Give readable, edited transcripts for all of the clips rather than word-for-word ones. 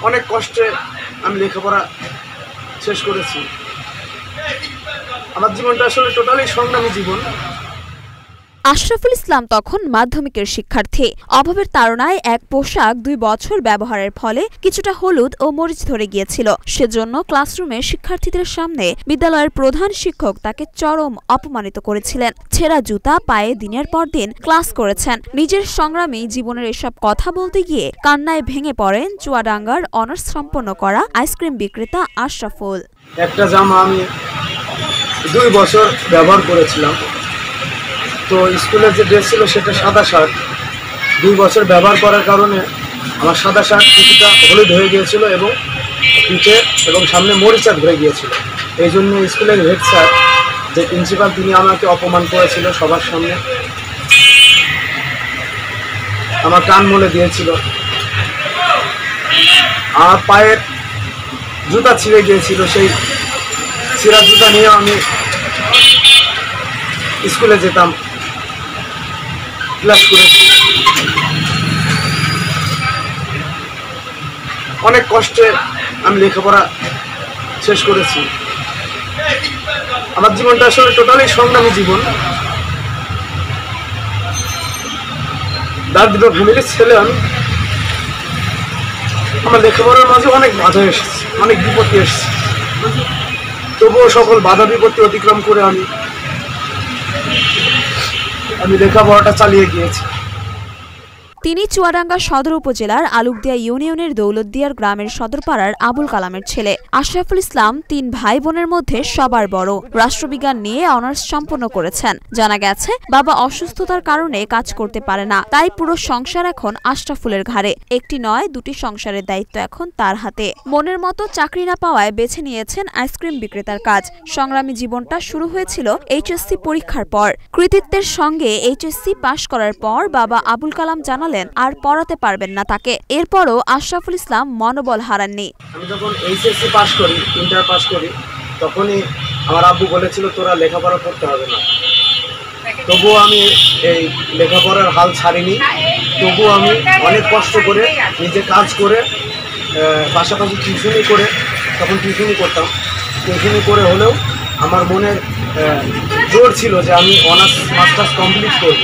অনেক কষ্টে আমি লেখাপড়া শেষ করেছি। আমার জীবনটা আসলে টোটালি সংগ্রামী জীবন। আশরাফুল ইসলাম তখন মাধ্যমিকের শিক্ষার্থী। অভাবের তাড়নায় এক পোশাক ২ বছর ব্যবহারের ফলে কিছুটা হলুদ ও মরিচ ধরে গিয়েছিল। সেজন্য ক্লাসরুমে শিক্ষার্থীদের সামনে বিদ্যালয়ের প্রধান শিক্ষক তাকে চরম অপমানিত করেছিলেন। ছেঁড়া জুতা পায়ে দিনের পর দিন ক্লাস করেছেন। নিজের সংগ্রামী জীবনের এসব কথা বলতে গিয়ে কান্নায় ভেঙে পড়েন চুয়াডাঙ্গার অনার্স সম্পন্ন করা আইসক্রিম বিক্রেতা আশরাফুল। একটা জামা আমি ২ বছর ব্যবহার করেছিলাম। তো স্কুলের যে ড্রেস ছিল সেটা সাদা শার্ট। ২ বছর ব্যবহার করার কারণে আমার সাদা শার্ট কিছুটা হলুদ হয়ে গিয়েছিল এবং পিঠে এবং সামনে মরিচা ধরে গিয়েছিল। এই জন্য স্কুলের হেড স্যার যে প্রিন্সিপাল তিনি আমাকে অপমান করেছিল সবার সামনে, আমার কান মলে দিয়েছিল। আমার পায়ের জুতা ছিঁড়ে গিয়েছিল, সেই ছিঁড়া জুতা নিয়ে আমি স্কুলে যেতাম, ক্লাস করেছি। অনেক কষ্টে আমি লেখাপড়া শেষ করেছি। আমার জীবনটা আসলে টোটালি সংগ্রামী জীবন। দারিদ্র ফ্যামিলির ছেলে আমি। আমার লেখাপড়ার মাঝে অনেক বাধা এসেছে, অনেক বিপত্তি এসেছে। তবুও সকল বাধা বিপত্তি অতিক্রম করে আমি লেখাপড়াটা চালিয়ে গিয়েছি। তিনি চুয়াডাঙ্গা সদর উপজেলার আলুকদিয়া ইউনিয়নের দৌলতদিয়ার গ্রামের সদরপাড়ার আবুল কালামের ছেলে। আশরাফুল ইসলাম ৩ ভাই বোনের মধ্যে সবার বড়। রাষ্ট্রবিজ্ঞান নিয়ে অনার্স সম্পন্ন করেছেন। জানা গেছে বাবা অসুস্থতার কারণে কাজ করতে পারে না, তাই পুরো সংসার এখন আশরাফুলের ঘাড়ে। একটি নয়, ২টি সংসারের দায়িত্ব এখন তার হাতে। মনের মতো চাকরি না পাওয়ায় বেছে নিয়েছেন আইসক্রিম বিক্রেতার কাজ। সংগ্রামী জীবনটা শুরু হয়েছিল এইচএসসি পরীক্ষার পর। কৃতিত্বের সঙ্গে এইচএসসি পাশ করার পর বাবা আবুল কালাম জানালেন আর পড়াতে পারবেন না তাকে। এরপরও আশরাফুল ইসলাম মনোবল হারাননি। আমি যখন এইচএসসি পাশ করি, ইন্টার পাশ করি, তখনই আমার আব্বু বলেছিল তোরা লেখাপড়া করতে হবে না। তবুও আমি এই লেখাপড়ার হাল ছাড়িনি। তবুও আমি অনেক কষ্ট করে নিজে কাজ করে পাশাপাশি টিউশনি করে, তখন টিউশনি করতাম। টিউশনি করে হলেও আমার মনের জোর ছিল যে আমি অনার্স মাস্টার্স কমপ্লিট করব।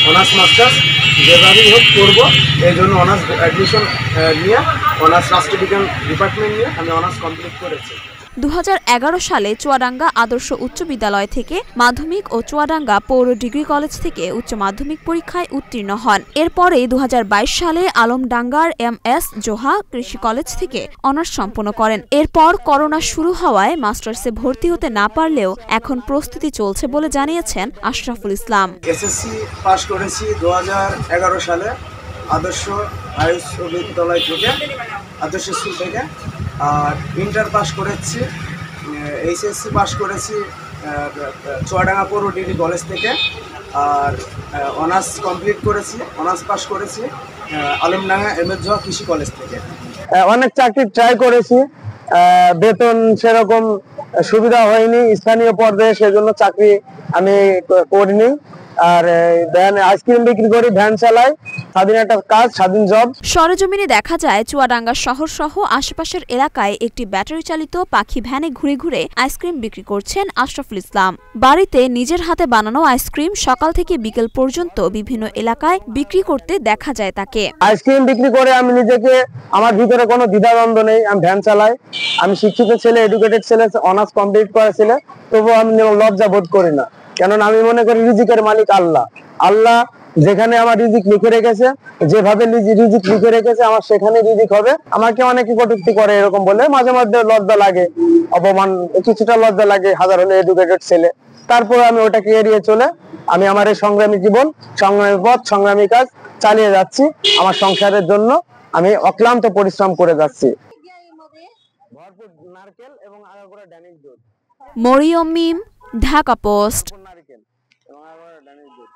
অনার্স মাস্টার্স যেভাবেই হোক করবো। এই জন্য অনার্স অ্যাডমিশন নিয়ে অনার্স রাষ্ট্রবিজ্ঞান ডিপার্টমেন্ট নিয়ে আমি অনার্স কমপ্লিট করেছি। ২০১১ সালে চুয়াডাঙ্গা আদর্শ উচ্চ বিদ্যালয় থেকে মাধ্যমিক ও চুয়াডাঙ্গা পৌর ডিগ্রি কলেজ থেকে উচ্চ মাধ্যমিক পরীক্ষায় উত্তীর্ণ হন। এরপরে ২০২২ সালে আলমডাঙ্গার MS জোহা কৃষি কলেজ থেকে অনার্স সম্পন্ন করেন। এরপর করোনা শুরু হওয়ায় মাস্টার্সে ভর্তি হতে না পারলেও এখন প্রস্তুতি চলছে বলে জানিয়েছেন আশরাফুল ইসলাম। এসএসসি পাস করেছি ২০১১ সালে আদর্শ হাইস বিদ্যালয় থেকে, আদর্শ স্কুল থেকে। আর ইন্টার পাস করেছি, এইচএসসি পাস করেছি চুয়াডাঙ্গা পৌর ডিগ্রি কলেজ থেকে। আর অনার্স কমপ্লিট করেছি, অনার্স পাস করেছি আলমডাঙ্গা MS জোহা কৃষি কলেজ থেকে। অনেক চাকরি ট্রাই করেছি, বেতন সেরকম সুবিধা হয়নি স্থানীয় পর্যায়ে, সেজন্য চাকরি আমি করিনি। আর ভ্যান আইসক্রিম বিক্রি করি, ভ্যান চালাই, স্বাধীন একটা কাজ, স্বাধীন জব। সরেজমিনে দেখা যায় চুয়াডাঙ্গা শহর সহ আশেপাশের এলাকায় একটি ব্যাটারি চালিত পাখি ভ্যানে ঘুরে ঘুরে আইসক্রিম বিক্রি করছেন আশরাফুল ইসলাম। বাড়িতে নিজের হাতে বানানো আইসক্রিম সকাল থেকে বিকেল পর্যন্ত বিভিন্ন এলাকায় বিক্রি করতে দেখা যায় তাকে। আইসক্রিম বিক্রি করে আমি নিজেকে, আমার ভিতরে কোনো দ্বিধাদ্বন্দ্ব নেই। আমি ভ্যান চালাই, আমি শিক্ষিত ছেলে, এডুকেটেড ছেলে, অনার্স কমপ্লিট করা ছেলে, তবুও আমি লজ্জা বোধ করি না। কেননা আমি মনে করি রিজিকের মালিক আল্লাহ। আল্লাহ যেখানে আমার রিজিক লিখে রেখেছে, যেভাবে রিজিক লিখে রেখেছে আমার সেখানে রিজিক হবে। আমাকে অনেকে কটূক্তি করে এরকম বলে, মাঝে মধ্যে লজ্জা লাগে, অপমান কিছুটা লজ্জা লাগে, হাজার হলে এডুকেটেড ছেলে। তারপরে আমি ওটাকে এড়িয়ে চলে আমি আমার এই সংগ্রামী জীবন, সংগ্রামী পথ, সংগ্রামী কাজ চালিয়ে যাচ্ছি। আমার সংসারের জন্য আমি অক্লান্ত পরিশ্রম করে যাচ্ছি। ভরপুর নারকেল এবং আগাগোড়া ড্যানিশ দুধ। মরিয়ম মিম, ঢাকা পোস্ট। নারকেল এবং আগাগোড়া ড্যানিশ দুধ।